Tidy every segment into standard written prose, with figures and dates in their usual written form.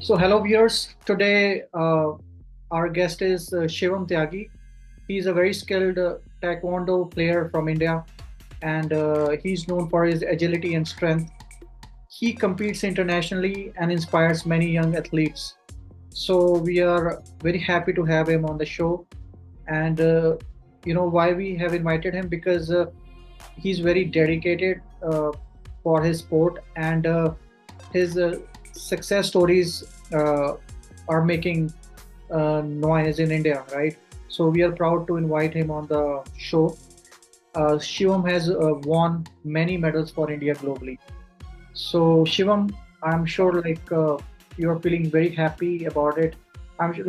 So, hello viewers. Today, our guest is Shivam Tyagi. He's a very skilled Taekwondo player from India, and he's known for his agility and strength. He competes internationally and inspires many young athletes. So, we are very happy to have him on the show. And you know why we have invited him? Because he's very dedicated for his sport, and his success stories are making noise in India, right? So we are proud to invite him on the show. Shivam has won many medals for India globally. So Shivam, I'm sure you're feeling very happy about it. I'm sure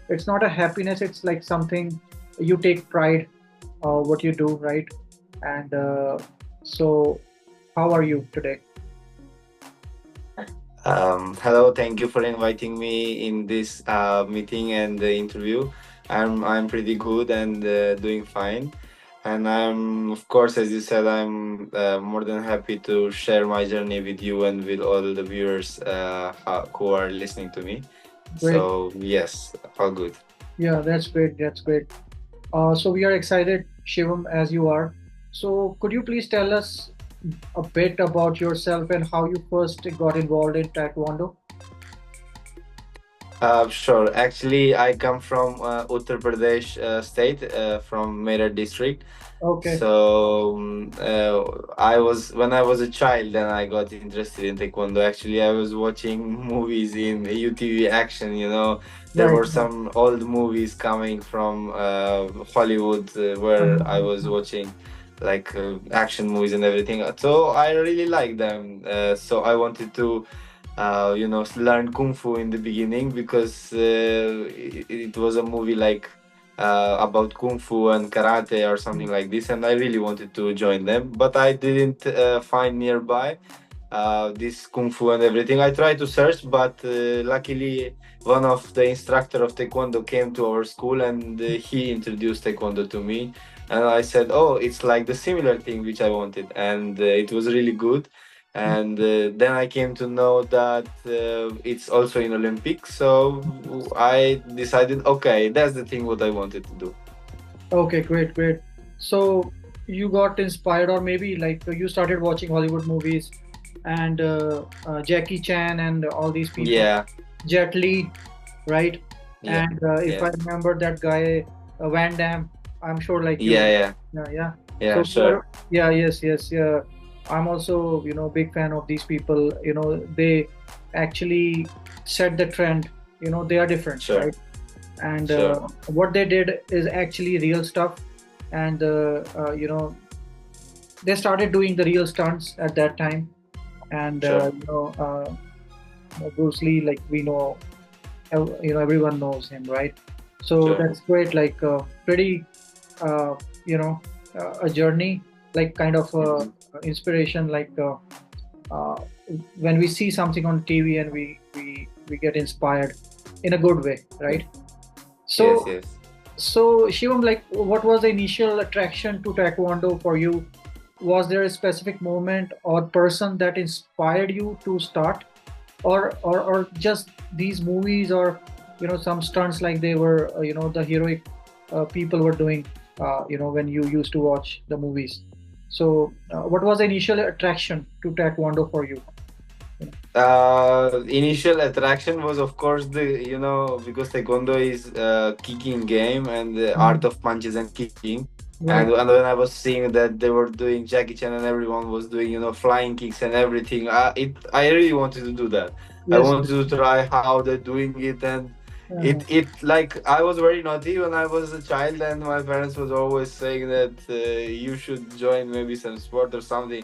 it's not a happiness. It's like something you take pride what you do, right? And so, how are you today? Hello, thank you for inviting me in this meeting and the interview. I'm pretty good and doing fine. And I'm, of course, as you said, I'm more than happy to share my journey with you and with all the viewers who are listening to me. Great. So yes, all good. Yeah, that's great. That's great. So we are excited, Shivam, as you are. So could you please tell us a bit about yourself and how you first got involved in Taekwondo? Sure. Actually, I come from Uttar Pradesh state, from Meerut district. Okay. So I was when I was a child, and I got interested in taekwondo. Actually, I was watching movies in UTV Action. There Right. were some old movies coming from Hollywood where I was watching like action movies and everything. So I really liked them. So I wanted to learn kung fu in the beginning because it was a movie like about kung fu and karate or something like this, and I really wanted to join them, but I didn't find nearby this kung fu and everything. I tried to search, but luckily one of the instructor of taekwondo came to our school, and he introduced taekwondo to me, and I said, oh, it's like the similar thing which I wanted, and it was really good. And then I came to know that it's also in Olympics, so I decided, okay, that's the thing what I wanted to do. Okay, great, great. So you got inspired, or maybe like you started watching Hollywood movies and Jackie Chan and all these people, Yeah, Jet Li, right? yeah, And if I yeah, remember that guy, Van Damme, I'm sure like yeah, you, yeah, yeah, yeah. yeah, So sure, yeah, yes, yes, yeah. I'm also, big fan of these people. They actually set the trend. They are different, sure, right? And sure, what they did is actually real stuff. And they started doing the real stunts at that time. And sure, Bruce Lee, like we know, everyone knows him, right? So sure. that's great, like pretty uh, you know a journey, like kind of Hmm. inspiration, like uh, when we see something on TV and we get inspired in a good way, right? Yes, So yes. so Shivam, like what was the initial attraction to Taekwondo for you? Was there a specific moment or person that inspired you to start, or just these movies, or some stunts like they were the heroic people were doing when you used to watch the movies? So what was the initial attraction to Taekwondo for you? Initial attraction was, of course, because taekwondo is a kicking game and the art Mhm. of punches and kicking. And, Right. and when I was seeing that they were doing Jackie Chan and everyone was doing, flying kicks and everything, I really wanted to do that. I Yes. wanted to try how they're doing it, and Uh-huh. like I was very naughty when I was a child, and my parents was always saying that you should join maybe some sport or something.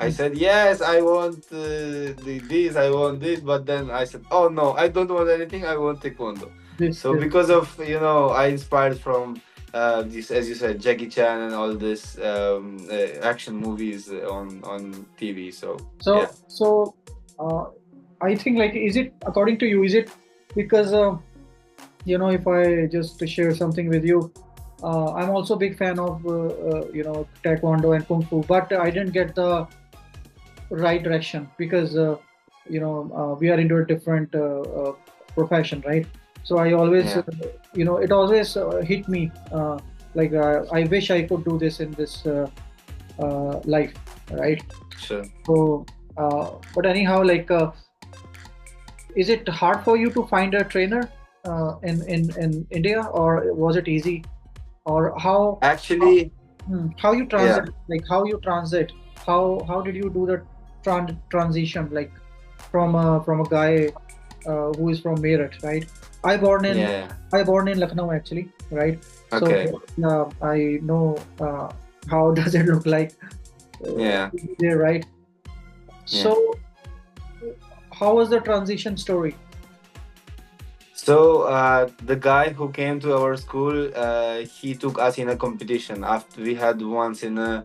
I said, yes, I want this, I want this, but then I said, oh no, I don't want anything, I want taekwondo. So This. because of, I inspired from this, as you said, Jackie Chan and all this action movies on TV. So yeah. So uh, I think, like, is it, according to you, is it because if I just to share something with you, I'm also a big fan of Taekwondo and Kung Fu, but I didn't get the right direction because we are into a different profession, right? So I always, Yeah, it always hit me, like I wish I could do this in this life, right? sure. So, but anyhow, like, is it hard for you to find a trainer in India, or was it easy, or how, Actually, how you transit, yeah, like how you transit, how did you do the transition, like from a guy who is from Meerut, right? I born in yeah, I born in Lucknow actually, right? So okay, I know how does it look like yeah, there, right? yeah. So how was the transition story? So the guy who came to our school, he took us in a competition after we had once in a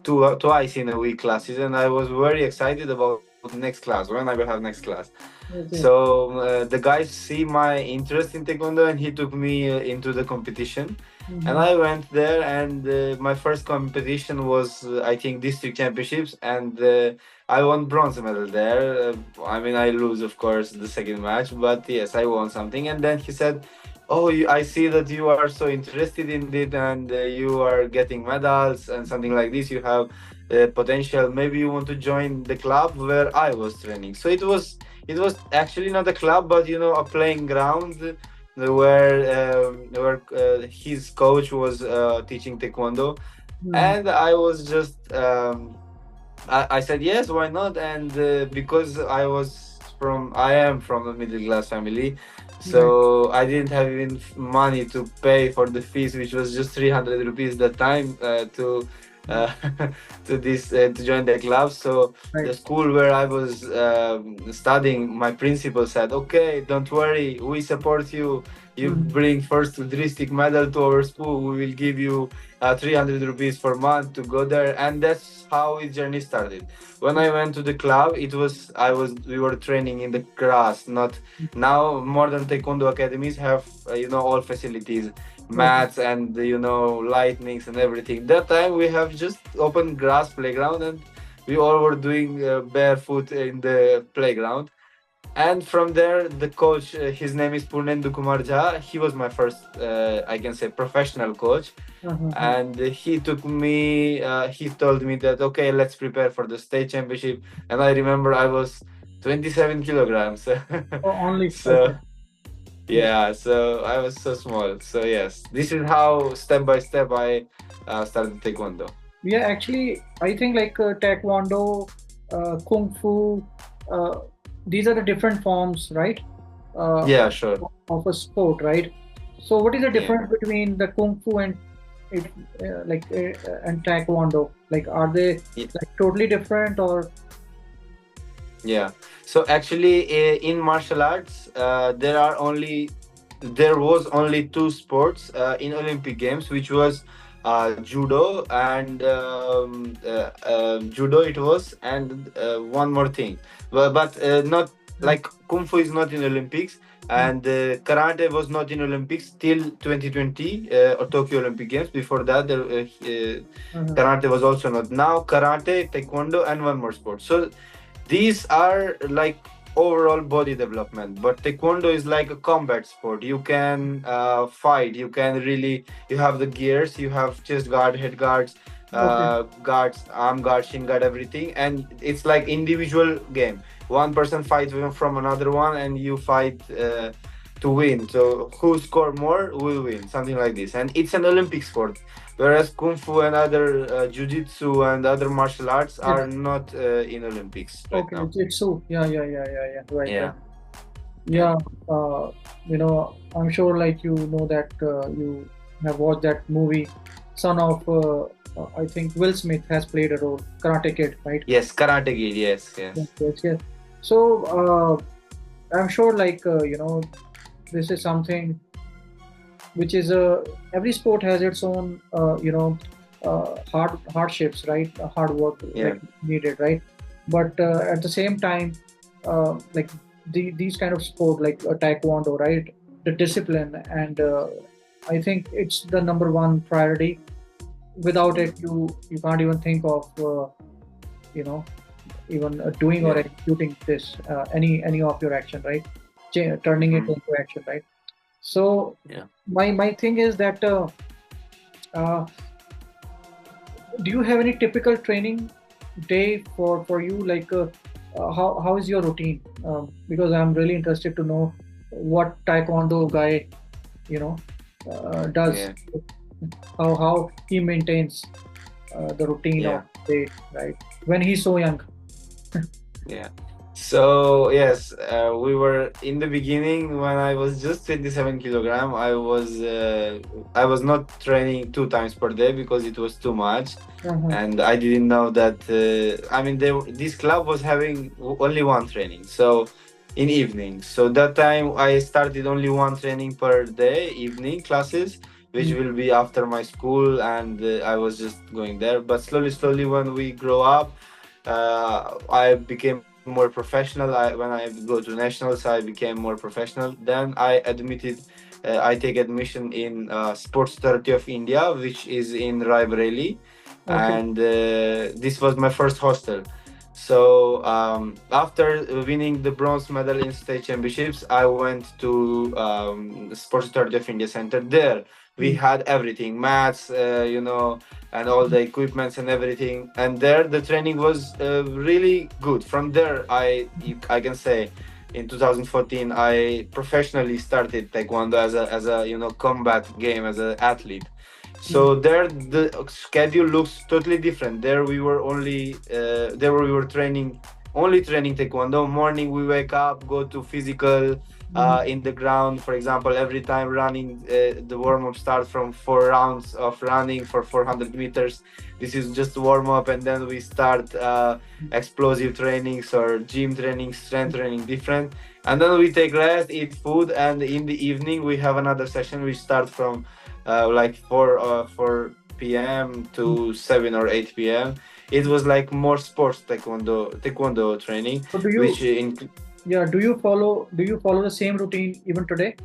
twice in a week classes, and I was very excited about next class when I will have next class. Okay. So the guy see my interest in taekwondo, and he took me into the competition, and Mm-hmm. I went there. And my first competition was I think district championships, and I won bronze medal there. I mean, I lose, of course, the second match, but yes, I won something. And then he said, "Oh, I see that you are so interested in it, and you are getting medals and something like this. You have potential. Maybe you want to join the club where I was training." So it was actually not a club, but a playing ground where his coach was teaching taekwondo, Mm-hmm. and I was just. I said yes, why not? And because I am from a middle class family, Right. so I didn't have even money to pay for the fees, which was just 300 rupees that time to Mm. uh, to join the club. So Right. the school where I was studying, my principal said, "Okay, don't worry, we support you. You Mm-hmm. bring first district medal to our school. We will give you 300 rupees per month to go there." And that's how his journey started. When I went to the club, we were training in the grass. Not now, modern taekwondo academies have all facilities, Okay. mats, and lightnings and everything. That time we have just open grass playground, and we all were doing barefoot in the playground. And from there, the coach, his name is Purnendu Kumar Jha. He was my first, I can say, professional coach. Uh-huh. And he took me. He told me that, okay, let's prepare for the state championship. And I remember I was 27 kilograms. Oh, only So okay. Yeah. yeah, so I was so small. So yes, this is how step by step I started taekwondo. Yeah, actually, I think like Taekwondo, Kung Fu, uh, these are the different forms, right? Uh, Yeah, sure. of a sport, right? So, what is the Yeah. difference between the Kung Fu and it, and Taekwondo? Like, are they like totally different or? Yeah. So actually, in martial arts, there was only two sports in Olympic Games, which was judo and judo. It was, and one more thing, but not Mm, like kung fu is not in Olympics, mm, and karate was not in Olympics till 2020 or Tokyo Olympic Games. Before that, uh-huh. karate was also not. Now karate, taekwondo, and one more sport. So these are like overall body development, but taekwondo is like a combat sport. You can fight. You have the gears. You have chest guard, head guards, Okay. guards, arm guard, shin guard, everything, and it's like individual game. One person fights from another one, and you fight to win. So who score more will win, something like this. And it's an Olympic sport, whereas kung fu and other jiu-jitsu and other martial arts are It's not in Olympics right okay. now. It's so. Yeah, yeah, yeah, yeah, yeah. Right, right. Yeah, yeah. Yeah. I'm sure like you know that you have watched that movie, son of I think Will Smith has played a role, Karate Kid, right? Yes, Karate Kid. Yes, Yes, yes. yes, yes. So I'm sure like this is something which is every sport has its own hardships, right? Hard work Yeah, like needed, right? But at the same time, like these kind of sport like taekwondo, right? The discipline and I think it's the number one priority. Without it, you can't even think of you know even doing or Yeah. executing this any of your action, right? Turning it Hmm. into action, right? So Yeah. my thing is that uh, do you have any typical training day for you? Like how is your routine? Because I'm really interested to know what Taekwondo guy does, Yeah. how he maintains the routine of Yeah. day, right? When he's so young. Yeah. So yes, we were in the beginning when I was just 27 kilogram. I was not training 2 times per day because it was too much, Uh-huh. and I didn't know that. I mean, this club was having only one training, so in evening. So that time I started only one training per day, evening classes, which Mm, will be after my school, and I was just going there. But slowly, slowly, when we grow up, I became more professional. When I go to nationals, I became more professional. Then I admitted, I take admission in Sports Authority of India, which is in Raebareli, okay. and this was my first hostel. So after winning the bronze medal in state championships, I went to the Sports Authority of India Center. There we Mm, had everything, mats, and all the equipments and everything. And there the training was really good. From there, I can say, in 2014, I professionally started Taekwondo as a combat game, as an athlete. mm, So there the schedule looks totally different. There we were training, only training Taekwondo. Morning we wake up, go to physical mm, in the ground. For example, every time running, the warm up starts from 4 rounds of running for 400 meters. This is just warm up, and then we start explosive trainings or gym training, strength training, different. And then we take rest, eat food, and in the evening we have another session. We start from like 4 p.m. mm. to 7 or 8 p.m. It was like more sports taekwondo training, So do which you, yeah, do you follow the same routine even today?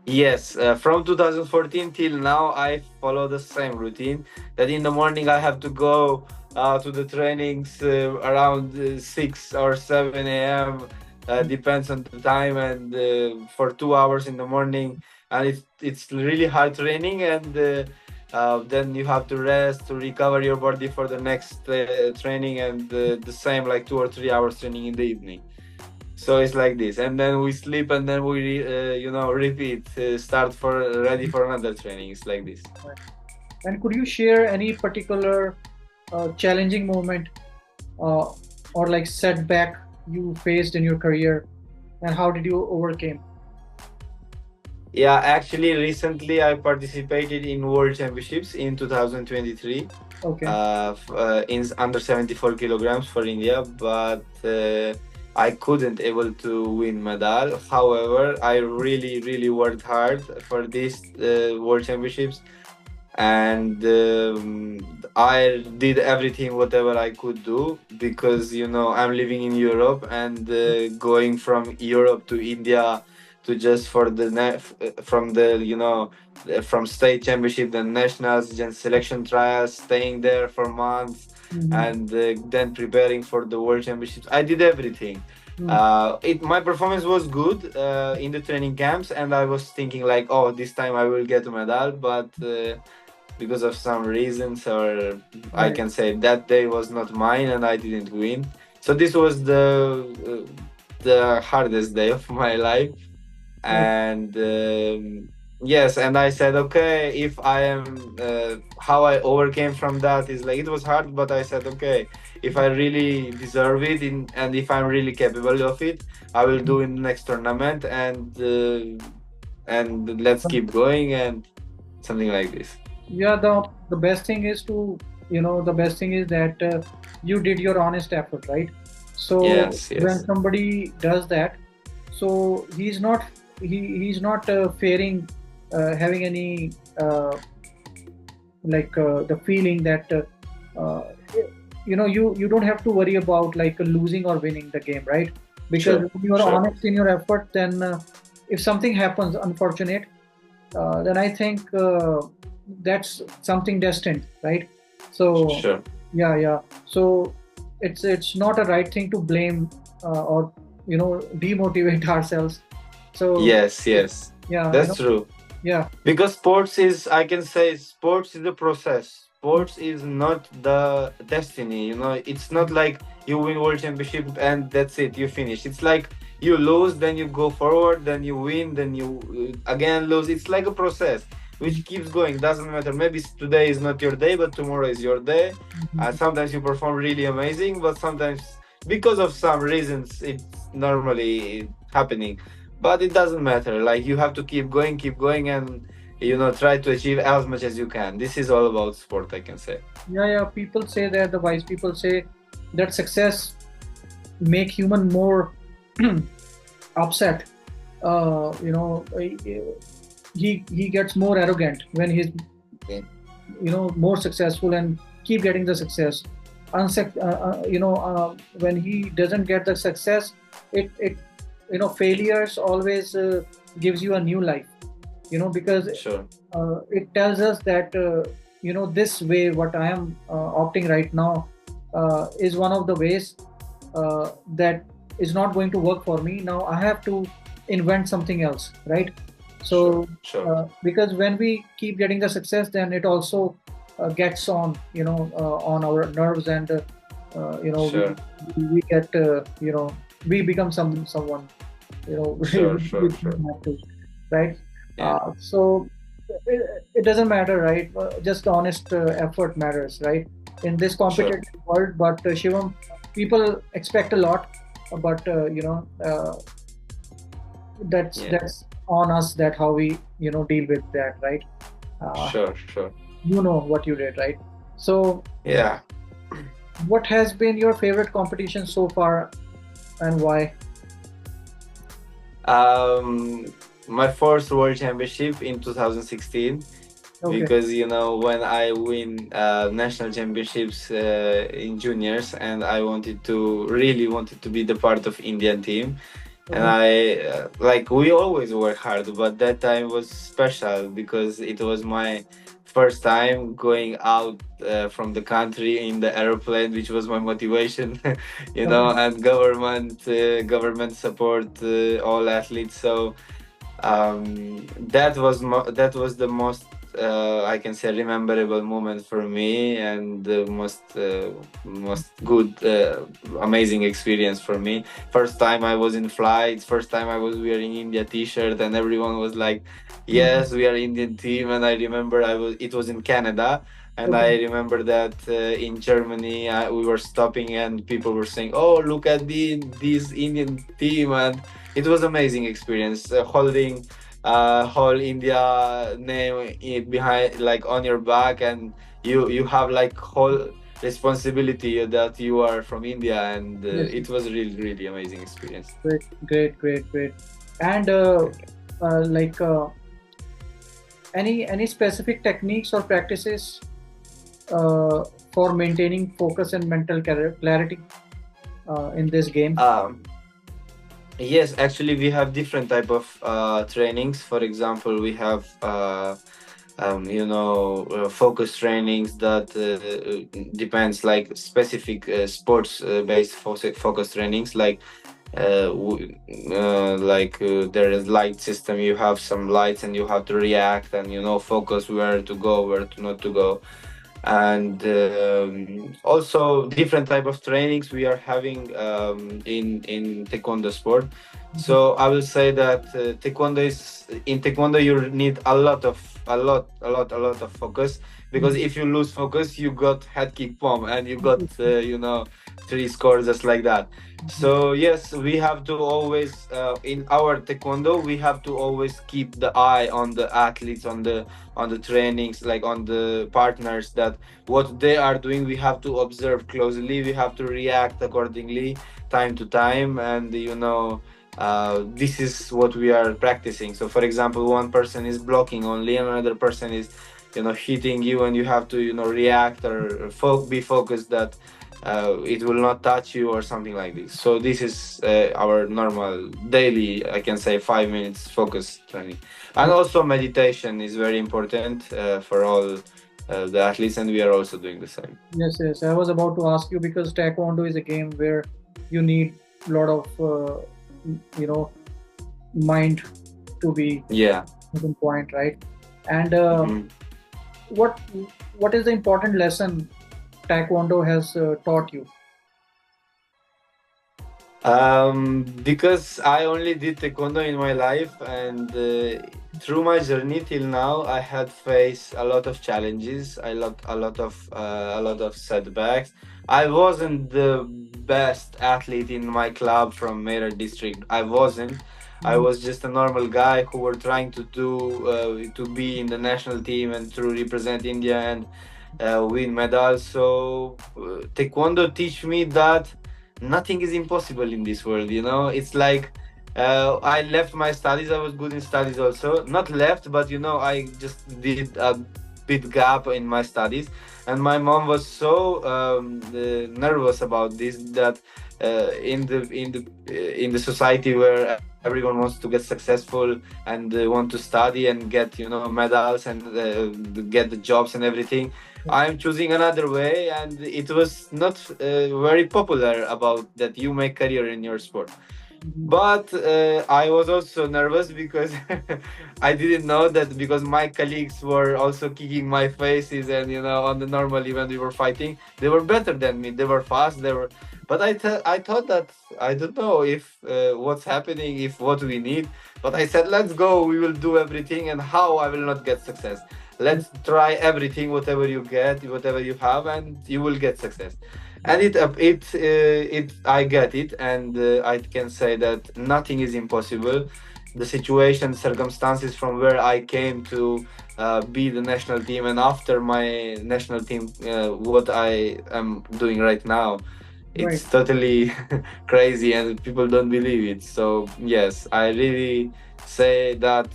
yes, from 2014 till now, I follow the same routine. That in the morning I have to go to the trainings around 6 or 7 a.m. Depends on the time, and for 2 hours in the morning, and it's really hard training, and then you have to rest to recover your body for the next training, and the same like 2 or 3 hours training in the evening. So it's like this, and then we sleep, and then repeat, start for ready for another training. It's like this. Right. And could you share any particular challenging moment uh, or like setback you faced in your career, and how did you overcame? Yeah, actually, recently I participated in World Championships in 2023, Okay. in under 74 kilograms for India, but I couldn't able to win medal. However, I really, really worked hard for these World Championships, and I did everything whatever I could do, because I'm living in Europe, and going from Europe to India to just for the from the from state championship, then nationals, then selection trials, staying there for months, Mm-hmm. and then preparing for the world championships. I did everything. It My performance was good in the training camps, and I was thinking like, oh, this time I will get a medal, but because of some reasons, or I Right. can say that day was not mine and I didn't win. So this was the hardest day of my life. Okay. And yes, and I said, okay, if I am how I overcame from that is like, it was hard, but I said, okay, if I really deserve it, and if I'm really capable of it, I will do in the next tournament, and let's keep going, and something like this. Yeah, the best thing is to, the best thing is that you did your honest effort, right? So Yes, when yes. somebody does that, so he's not fearing having any like the feeling that uh, you don't have to worry about like losing or winning the game, right? Because Sure, when you are sure. honest in your effort, then if something happens unfortunate, then I think that's something destined, right? So Sure. yeah, yeah. So it's not a right thing to blame or demotivate ourselves. So Yes, yes, yeah, that's true. yeah. Because sports is, I can say, sports is the process. Mm, Sports is not the destiny. It's not like you win world championship and that's it. You finish. It's like you lose, then you go forward, then you win, then you again lose. It's like a process mm, which keeps going. Doesn't matter. Maybe today is not your day, but tomorrow is your day. mm, Sometimes you perform really amazing, but sometimes because of some reasons, it's normally happening. But it doesn't matter. Like you have to keep going, and try to achieve as much as you can. This is all about sport, I can say. yeah, yeah. People say that the wise people say that success make human more upset. He gets more arrogant when he's more successful and keep getting the success. When he doesn't get the success, it failures always gives you a new life. Because Sure. it tells us that this way what I am opting right now is one of the ways that is not going to work for me. Now I have to invent something else, right? Sure. So Sure. because when we keep getting the success, then it also gets on our nerves, and Sure. we get we become someone, Sure. we Sure. Sure. don't have to, right? Yeah. So it doesn't matter, right? Just honest effort matters, right? In this Sure. competitive world. But Shivam, people expect a lot, but Yeah. that's on us, that how we deal with that, right? Uh, Sure. Sure. you know what you did, right? So, Yeah. what has been your favorite competition so far, and why? Um, my first world championship in 2016, Okay. because when I win national championships in juniors, and I really wanted to be the part of Indian team. And Okay. like, we always work hard, but that time was special because it was my first time going out from the country in the airplane, which was my motivation. Okay. And government support all athletes. So that was the most, I can say, rememberable moment for me, and the most good, amazing experience for me. First time I was in flights, first time I was wearing India t-shirt, and everyone was like, Mhm. yes, we are Indian team. And I remember it was in Canada, and Okay. I remember that in Germany, we were stopping and people were saying, oh, look at this Indian team. And it was amazing experience, holding whole India name behind, like, on your back, and you have like whole responsibility that you are from India. And Yes. it was really, really amazing experience. Great. Great. Great. Great. And like any specific techniques or practices for maintaining focus and mental clarity in this game? um yes, actually, we have different type of trainings. For example, we have focus trainings that depends, like specific sports based focus trainings, like there is light system. You have some lights and you have to react and focus where to go, where to not to go. And also different type of trainings we are having in taekwondo sport. Mhm. So I will say that in taekwondo you need a lot of focus, because Mhm. if you lose focus, you got head kick palm, and you got three scores just like that. Mhm. So yes, we have to always, in our taekwondo, we have to always keep the eye on the athletes, on the trainings, like on the partners, that what they are doing, we have to observe closely, we have to react accordingly, time to time. And this is what we are practicing. So for example, one person is blocking only, and another person is hitting you, and you have to react, or be focused that it will not touch you or something like this. So this is our normal daily, I can say, 5 minutes focus training. And also meditation is very important for all the athletes, and we are also doing the same. Yes, yes. I was about to ask you because Taekwondo is a game where you need a lot of, you know, mind to be Yeah. on point, right? And Mhm. what what is the important lesson Taekwondo has taught you? Because I only did taekwondo in my life, and through my journey till now, I had faced a lot of challenges. A lot of setbacks. I wasn't the best athlete in my club from Meerut district. I wasn't. I Mhm. was just a normal guy who were trying to be in the national team and to represent India and win medals. So taekwondo teach me that nothing is impossible in this world. It's like I left my studies. I was good in studies also. Not left, but I just did a bit gap in my studies, and my mom was so nervous about this that in the society where everyone wants to get successful and want to study and get medals and get the jobs and everything. I'm choosing another way, and it was not very popular about that you make career in your sport. Mhm. But I was also nervous because I didn't know that, because my colleagues were also kicking my faces, and on the normally when we were fighting, they were better than me. They were fast. They were, but I thought that I don't know if what's happening, if what we need. But I said, let's go. We will do everything, and how I will not get success. Let's try everything, whatever you get, whatever you have, and you will get success. And it I get it, and I can say that nothing is impossible. The situation, circumstances from where I came to be the national team, and after my national team, what I am doing right now, Right. it's totally crazy, and people don't believe it. So yes, I really say that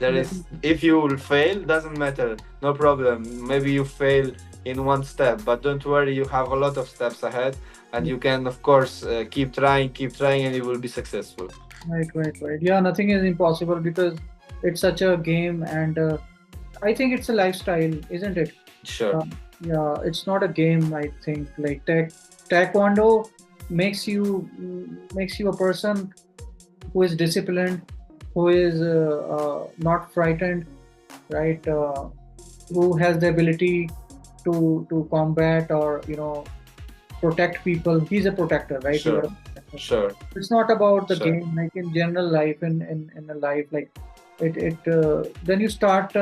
there is, Definitely. if you will fail, doesn't matter, no problem. Maybe you fail in one step, but don't worry, you have a lot of steps ahead, and you can of course keep trying, and you will be successful. Right, right, right. Yeah, nothing is impossible because it's such a game, and I think it's a lifestyle, isn't it? Sure. Yeah, it's not a game. I think like taekwondo makes you a person who is disciplined, who is not frightened, right? Who has the ability to combat or protect people. He's a protector, right? You are a Sure. protector. Sure. It's not about the Sure. game, like in general life, in a life, like then you start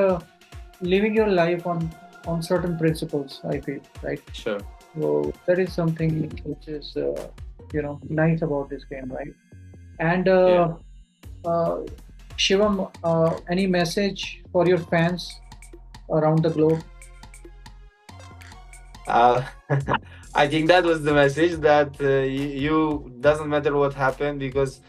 living your life on certain principles, I feel, right? Sure. So that is something which is nice about this game, right? And Yeah. uh, Shivam, any message for your fans around the globe? uh, I think that was the message, that you doesn't matter what happened, because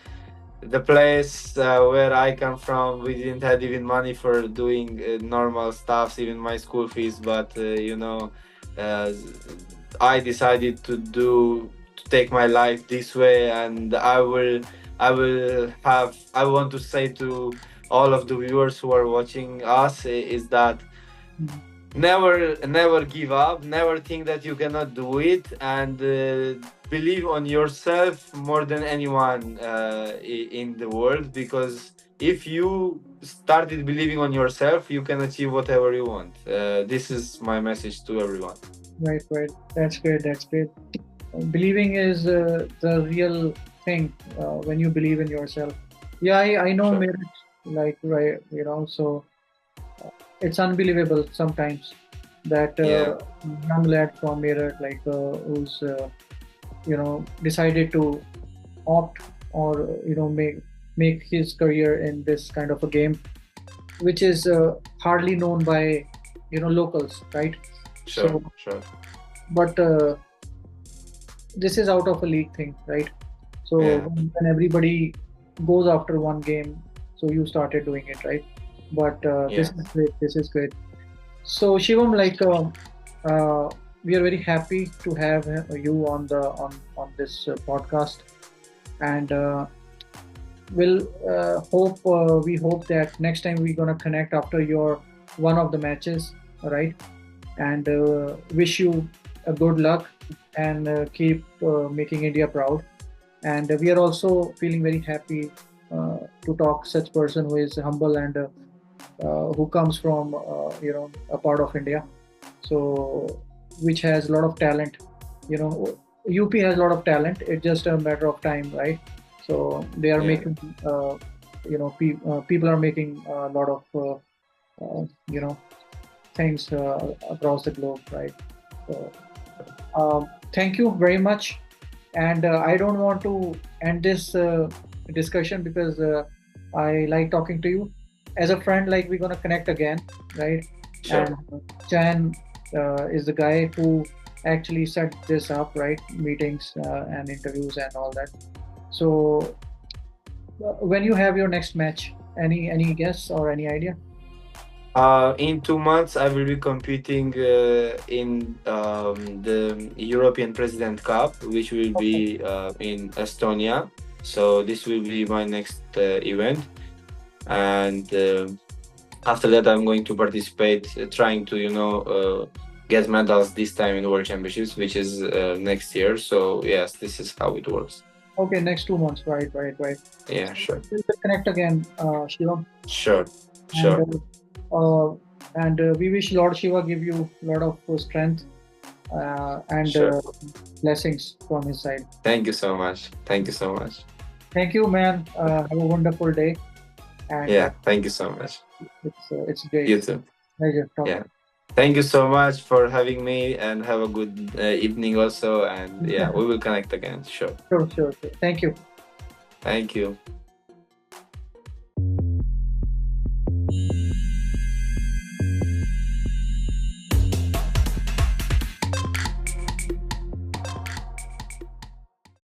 the place where I come from, we didn't have even money for doing normal stuffs, even my school fees. But uh, I decided to take my life this way, and I want to say to all of the viewers who are watching us, is that never give up, never think that you cannot do it, and believe on yourself more than anyone in the world, because if you started believing on yourself, you can achieve whatever you want. This is my message to everyone. Right, right. That's great. That's great. Believing is the real thing when you believe in yourself. Yeah, I know Sure. marriage, like, right, so it's unbelievable sometimes that Yeah. young lad from Meerut, like who's decided to opt or make his career in this kind of a game, which is hardly known by locals, right? Sure. So, Sure. but this is out of a league thing, right? So Yeah. when everybody goes after one game, so you started doing it, right? But this Yeah. is great. This is great. So Shivam, like, we are very happy to have you on this podcast, and we hope that next time we're gonna connect after your one of the matches, all right? and wish you a good luck and keep making India proud. And we are also feeling very happy to talk such person who is humble and who comes from a part of India, so which has a lot of talent. You know, UP has a lot of talent. It's just a matter of time, right? So they are Yeah. making, people are making a lot of, you know, things across the globe, right? So thank you very much. And I don't want to end this discussion because I like talking to you as a friend. Like, we're gonna connect again, right? Sure. And Chan is the guy who actually set this up, right? Meetings and interviews and all that. So when you have your next match, any guess or any idea? In 2 months, I will be competing in the European President Cup, which will Okay. be in Estonia. So this will be my next event, and after that, I'm going to participate, trying to get medals this time in World Championships, which is next year. So yes, this is how it works. Okay, next 2 months, right, right, right. Yeah, So sure, we'll connect again, Shivam. sure, And sure, we wish Lord Shiva give you a lot of strength and sure. blessings from his side. Thank you so much. Thank you so much. Thank you, man. Have a wonderful day, and Yeah, thank you so much. it's great. You too. Pleasure talking. Yeah. Thank you so much for having me, and have a good evening also. And yeah, we will connect again. Sure. Sure, sure, sure. Thank you. Thank you.